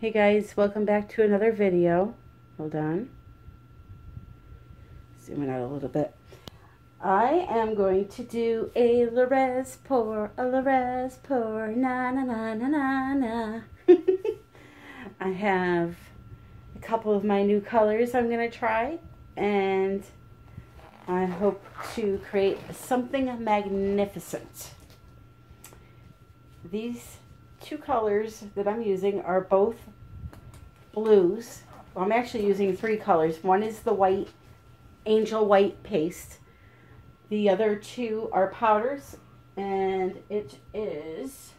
Hey guys, welcome back to another video. Hold on. Zoom it out a little bit. I am going to do a Resin pour, na na na na na na. I have a couple of my new colors I'm going to try, and I hope to create something magnificent. These two colors that I'm using are both blues. Well, I'm actually using three colors. One is the white, angel white paste. The other two are powders, and it is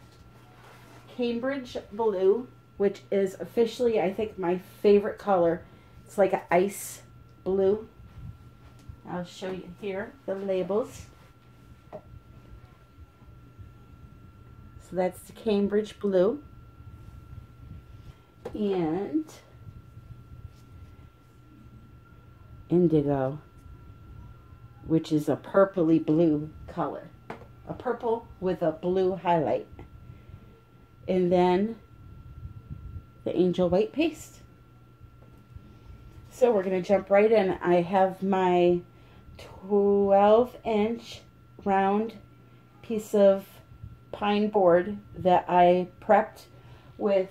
Cambridge blue, which is officially, I think, my favorite color. It's like an ice blue. I'll show you here the labels. So that's the Cambridge blue. And Indigo, which is a purpley blue color. A purple with a blue highlight. And then the angel white paste. So we're going to jump right in. I have my 12-inch round piece of pine board that I prepped with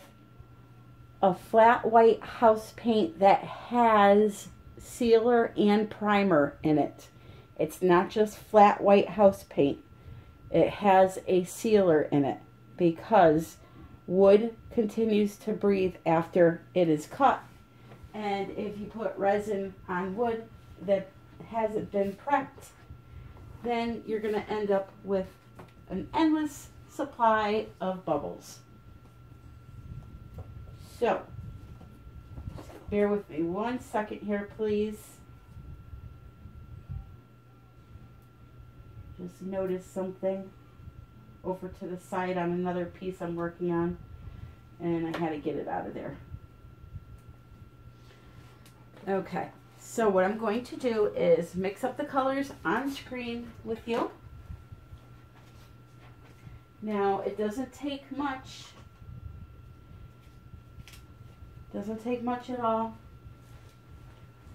a flat white house paint that has sealer and primer in it. It's not just flat white house paint. It has a sealer in it because wood continues to breathe after it is cut. And if you put resin on wood that hasn't been prepped, then you're going to end up with an endless supply of bubbles. So, bear with me 1 second here, please. Just noticed something over to the side on another piece I'm working on, and I had to get it out of there. Okay, so what I'm going to do is mix up the colors on screen with you. Now, it doesn't take much. Doesn't take much at all.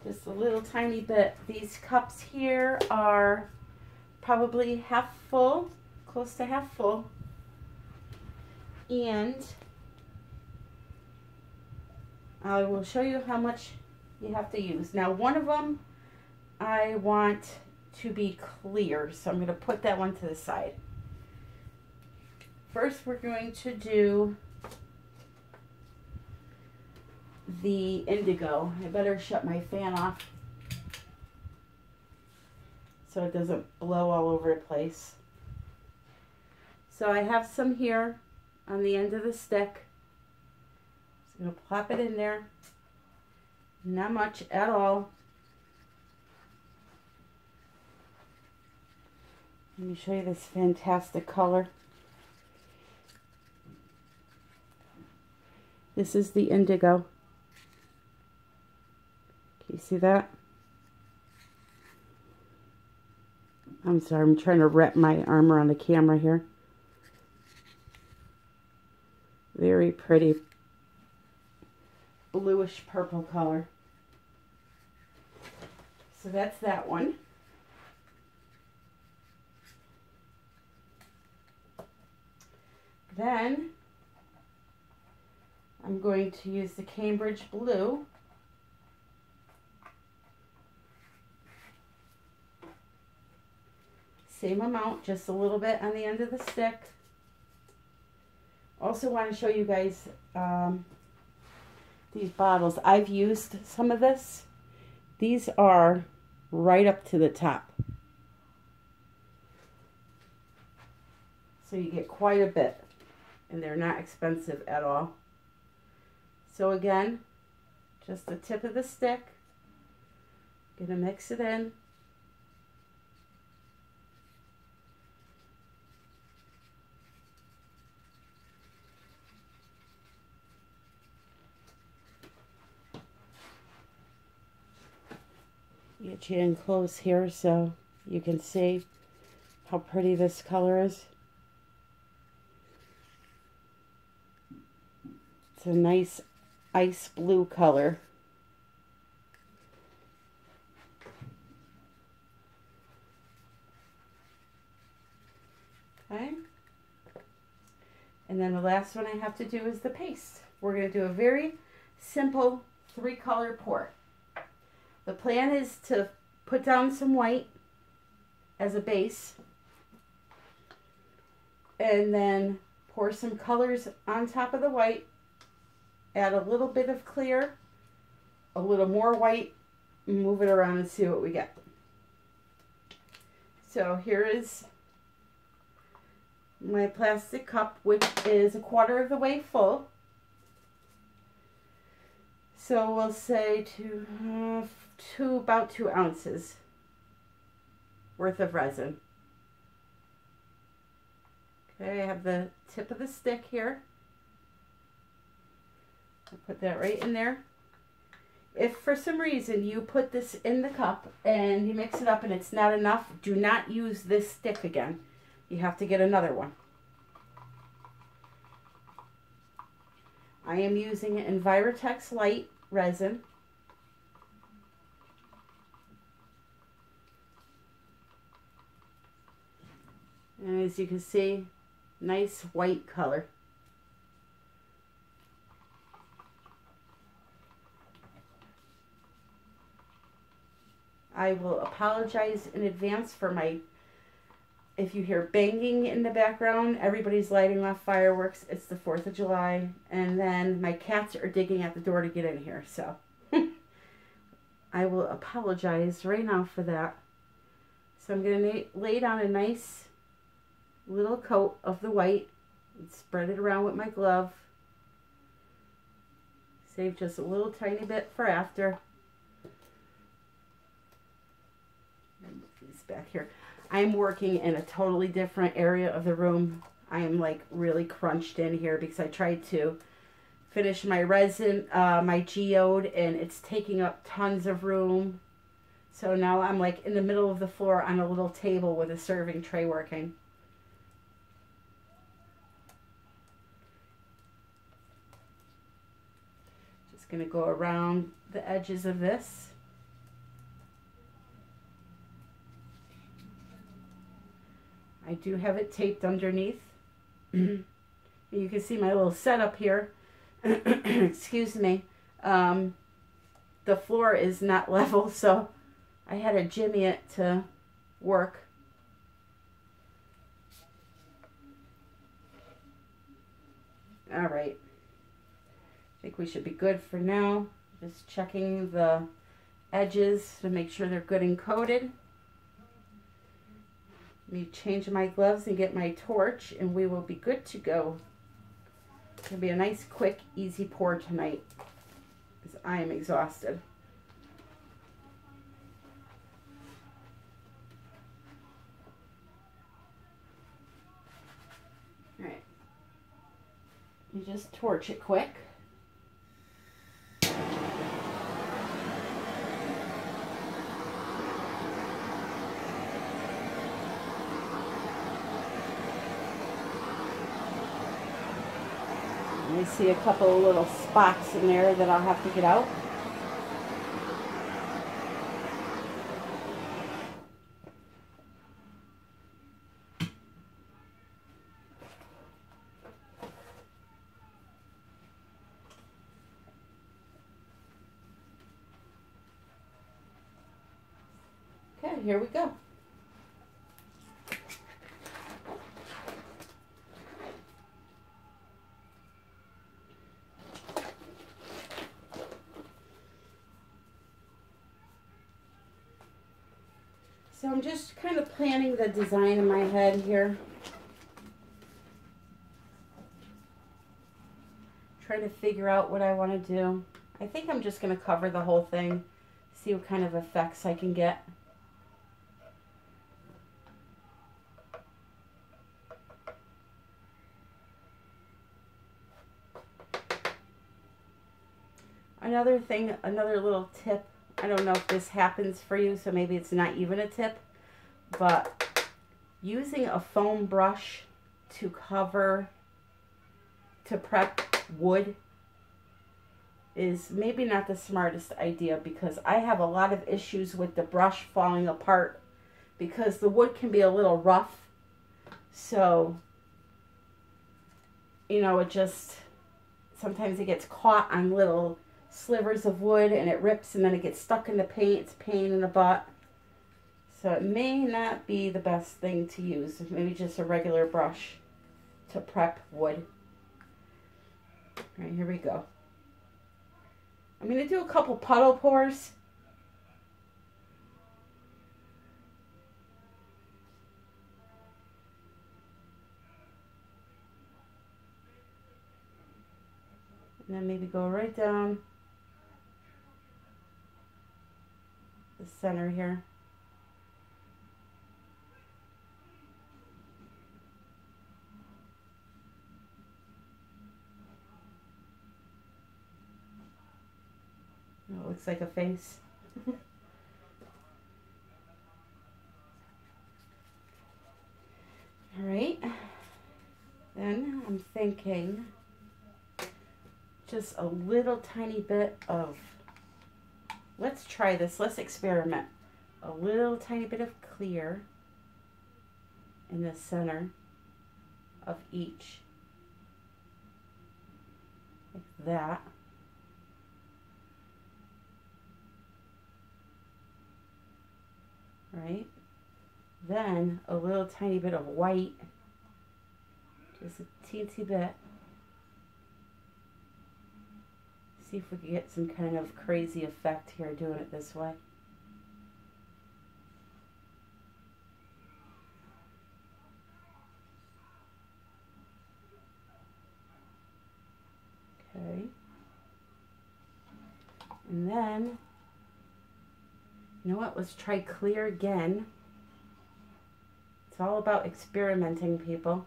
Just a little tiny bit. These cups here are probably half full, close to half full. And I will show you how much you have to use. Now, one of them I want to be clear, so I'm going to put that one to the side. First, we're going to do the indigo. I better shut my fan off so it doesn't blow all over the place. So I have some here on the end of the stick. So I'm going to plop it in there. Not much at all. Let me show you this fantastic color. This is the indigo. Can you see that? I'm sorry, I'm trying to wrap my arm around the camera here. Very pretty bluish purple color. So that's that one. Then I'm going to use the Cambridge blue. Same amount, just a little bit on the end of the stick. Also want to show you guys these bottles. I've used some of this. These are right up to the top. So you get quite a bit, and they're not expensive at all. So again, just the tip of the stick. Gonna mix it in. Get you in close here so you can see how pretty this color is. It's a nice ice blue color. Okay. And then the last one I have to do is the paste. We're going to do a very simple 3-color pour. The plan is to put down some white as a base and then pour some colors on top of the white, add a little bit of clear, a little more white, move it around and see what we get. So here is my plastic cup, which is 1/4 of the way full. So we'll say about 2 ounces worth of resin. Okay, I have the tip of the stick here. I'll put that right in there. If for some reason you put this in the cup and you mix it up and it's not enough, do not use this stick again. You have to get another one. I am using Envirotex Lite resin. And as you can see, nice white color. I will apologize in advance for if you hear banging in the background. Everybody's lighting off fireworks. It's the 4th of July. And then my cats are digging at the door to get in here. So I will apologize right now for that. So I'm going to lay down a nice little coat of the white and spread it around with my glove. Save just a little tiny bit for after. And move these back here. I'm working in a totally different area of the room. I am like really crunched in here because I tried to finish my resin, my geode, and it's taking up tons of room. So now I'm like in the middle of the floor on a little table with a serving tray working. Just going to go around the edges of this. I do have it taped underneath. You can see my little setup here. Excuse me. The floor is not level, so I had to jimmy it to work. All right. I think we should be good for now. Just checking the edges to make sure they're good and coated. Let me change my gloves and get my torch, and we will be good to go. It's going to be a nice, quick, easy pour tonight because I am exhausted. All right. You just torch it quick. I see a couple of little spots in there that I'll have to get out. Okay, here we go. So I'm just kind of planning the design in my head here. Trying to figure out what I want to do. I think I'm just going to cover the whole thing, see what kind of effects I can get. Another thing, another little tip. I don't know if this happens for you, so maybe it's not even a tip, but using a foam brush to prep wood is maybe not the smartest idea, because I have a lot of issues with the brush falling apart because the wood can be a little rough. So, you know, it just, sometimes it gets caught on little slivers of wood and it rips and then it gets stuck in the paint. It's a pain in the butt. So it may not be the best thing to use. Maybe just a regular brush to prep wood. All right, here we go. I'm going to do a couple puddle pours. And then maybe go right down the center here. Oh, it looks like a face. All right. Then I'm thinking just a little tiny bit of, let's try this, let's experiment. A little tiny bit of clear in the center of each, like that. Right? Then a little tiny bit of white, just a teensy bit. See if we can get some kind of crazy effect here doing it this way. Okay. And then, you know what, let's try clear again. It's all about experimenting, people.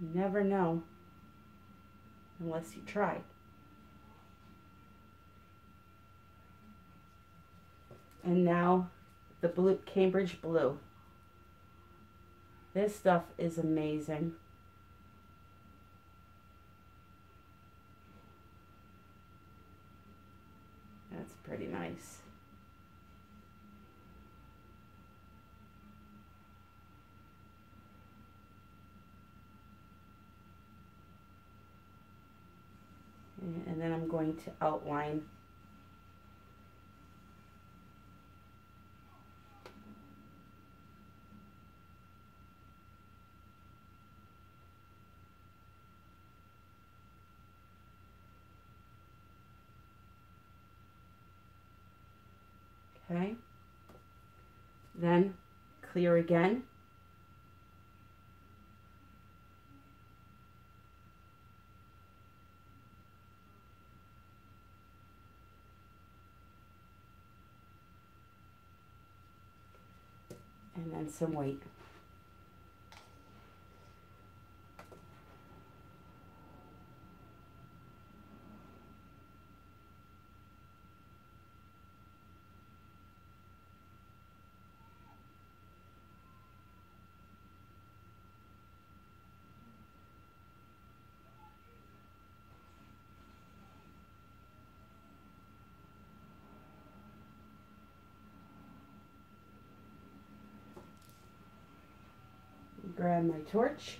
You never know unless you try. And now the blue, Cambridge blue. This stuff is amazing. That's pretty nice. And then I'm going to outline. Okay. Then clear again. And then some white. Grab my torch.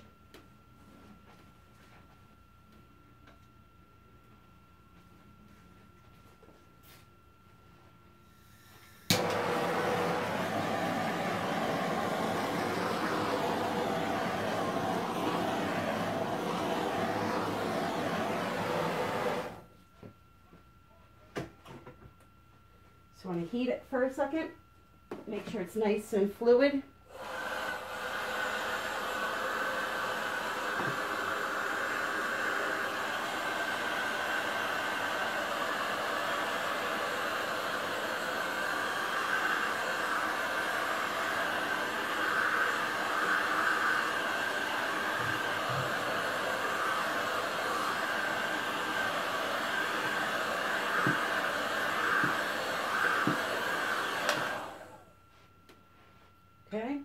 Just want to heat it for a second. Make sure it's nice and fluid. Okay.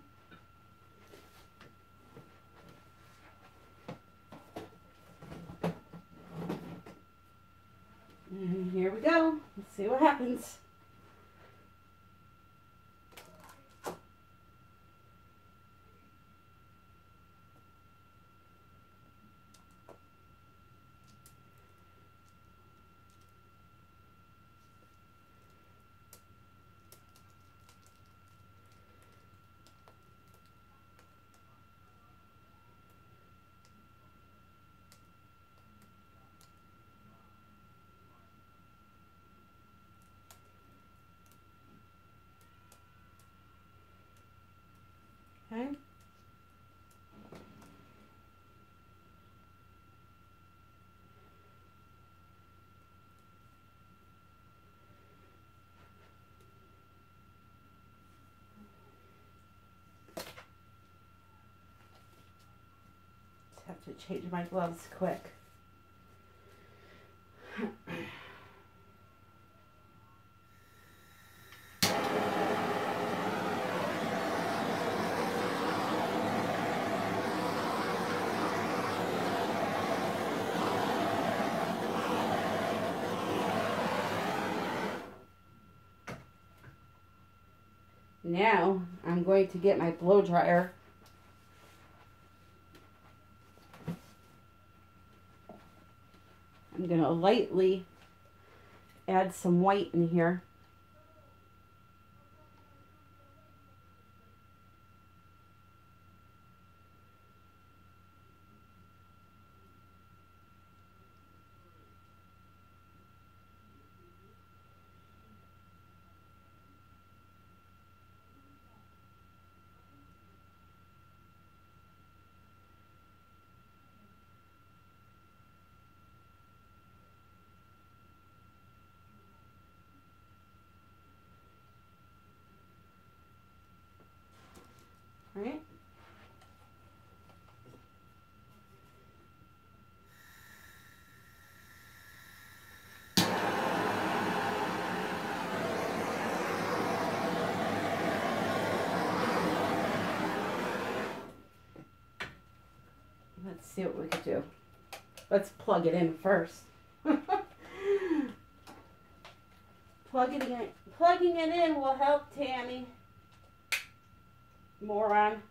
See what happens. Okay. Just have to change my gloves quick. Now I'm going to get my blow dryer. I'm going to lightly add some white in here. Right? Let's see what we could do. Let's plug it in first. Plugging it in will help, Tammy. Moron.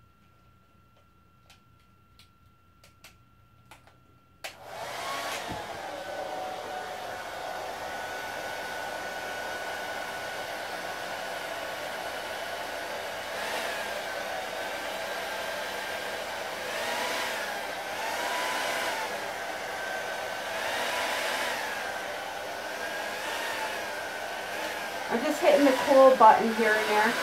I'm just hitting the cool button here and there.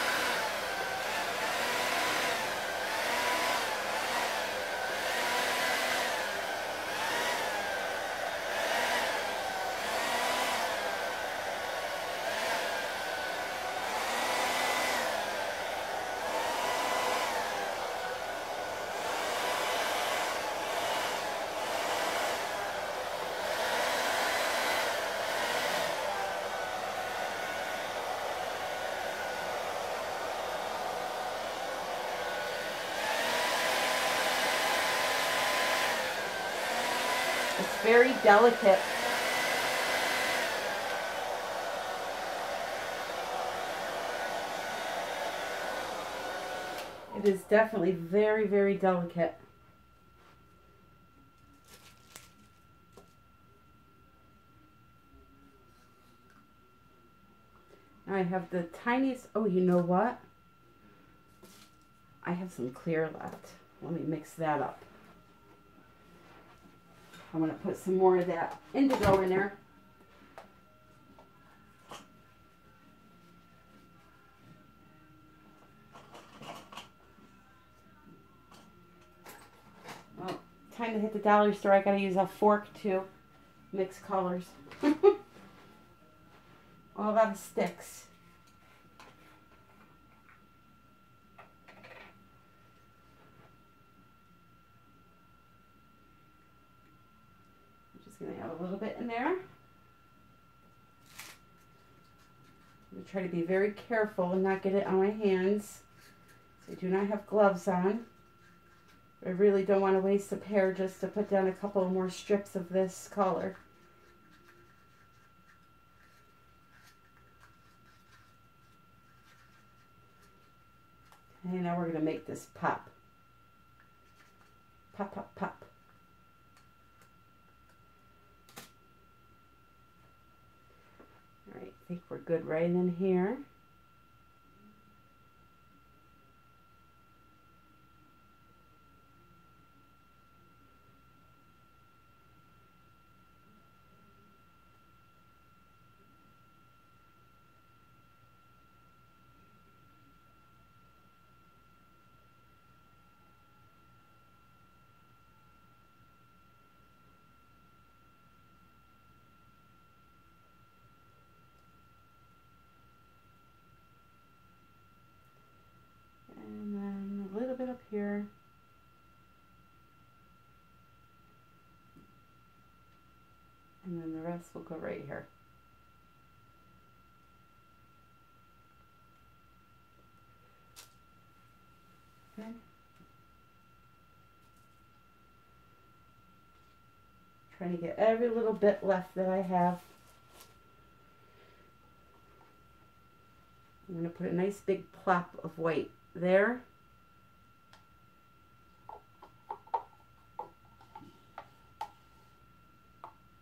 It's very delicate. It is definitely very, very delicate. Now I have the tiniest, oh, you know what? I have some clear left. Let me mix that up. I'm going to put some more of that indigo in there. Well, time to hit the dollar store. I got to use a fork to mix colors. All out of sticks. Going to add a little bit in there. I'm going to try to be very careful and not get it on my hands. So I do not have gloves on. I really don't want to waste a pair just to put down a couple more strips of this color. Okay, now we're going to make this pop. Pop, pop, pop. All right, I think we're good right in here. And then a little bit up here. And then the rest will go right here. Okay. Trying to get every little bit left that I have. I'm going to put a nice big plop of white there.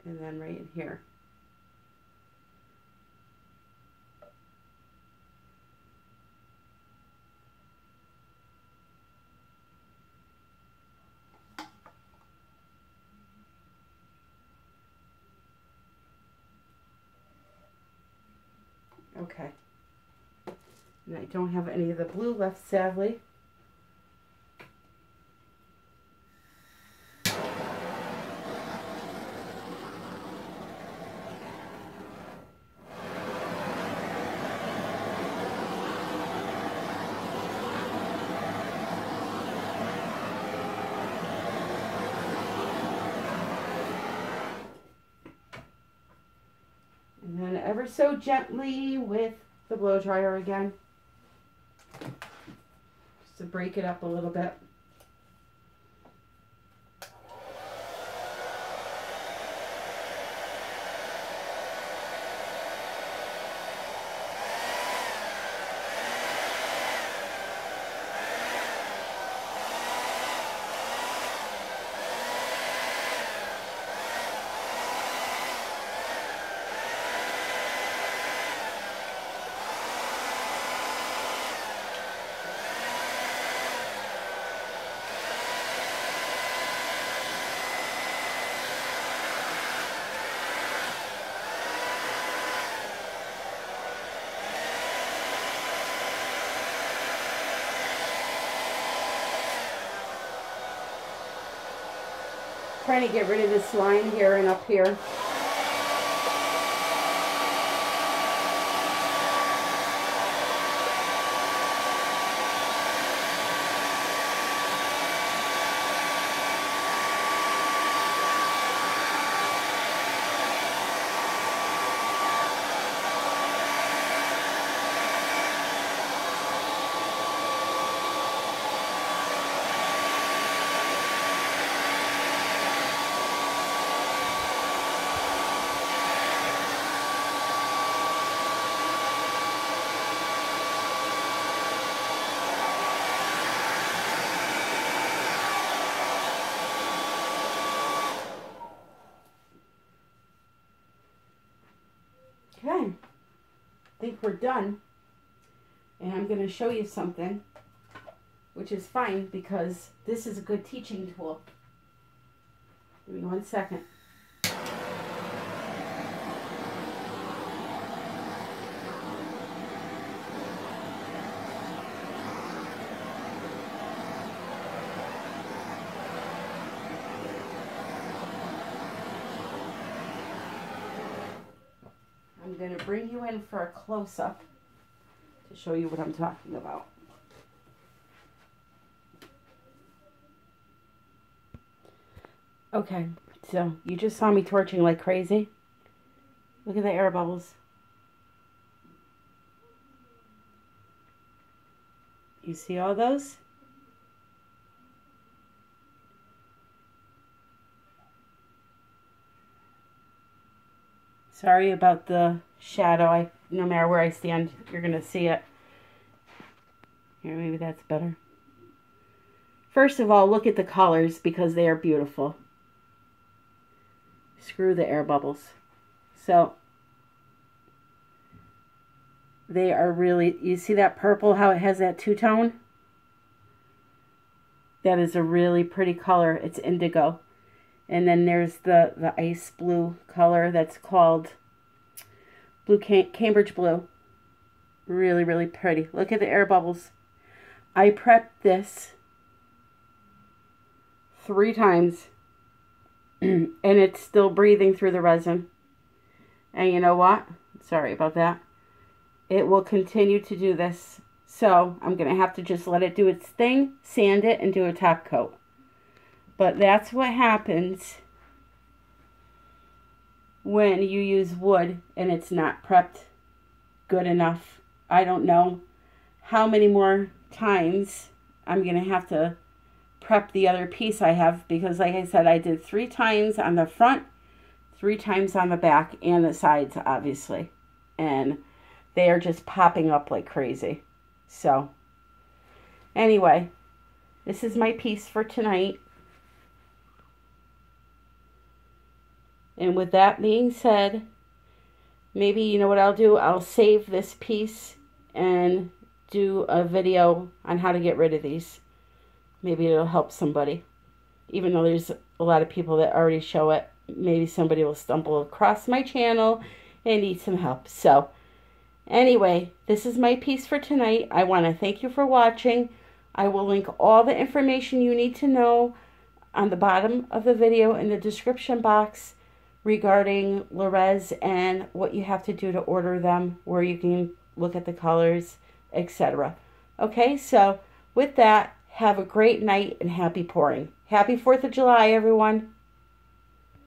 And then right in here. Okay. And I don't have any of the blue left, sadly. And then ever so gently with the blow dryer again, just to break it up a little bit. Trying to get rid of this line here and up here. Okay, I think we're done, and I'm going to show you something, which is fine because this is a good teaching tool. Give me 1 second. I'm going to bring you in for a close-up to show you what I'm talking about. Okay, so you just saw me torching like crazy. Look at the air bubbles. You see all those? Sorry about the shadow. No matter where I stand, you're going to see it. Here, maybe that's better. First of all, look at the colors because they are beautiful. Screw the air bubbles. So, they are really, you see that purple, how it has that two-tone? That is a really pretty color. It's indigo. And then there's the ice blue color that's called Cambridge Blue. Really, really pretty. Look at the air bubbles. I prepped this 3 times and it's still breathing through the resin. And you know what? Sorry about that. It will continue to do this. So I'm going to have to just let it do its thing, sand it, and do a top coat. But that's what happens when you use wood and it's not prepped good enough. I don't know how many more times I'm going to have to prep the other piece I have, because like I said, I did 3 times on the front, 3 times on the back, and the sides, obviously. And they are just popping up like crazy. So, anyway, this is my piece for tonight. And with that being said, maybe, you know what I'll do? I'll save this piece and do a video on how to get rid of these. Maybe it'll help somebody. Even though there's a lot of people that already show it, maybe somebody will stumble across my channel and need some help. So, anyway, this is my piece for tonight. I want to thank you for watching. I will link all the information you need to know on the bottom of the video in the description box regarding Resin and what you have to do to order them, where you can look at the colors, etc. Okay, so with that, have a great night and happy pouring. Happy 4th of July, everyone.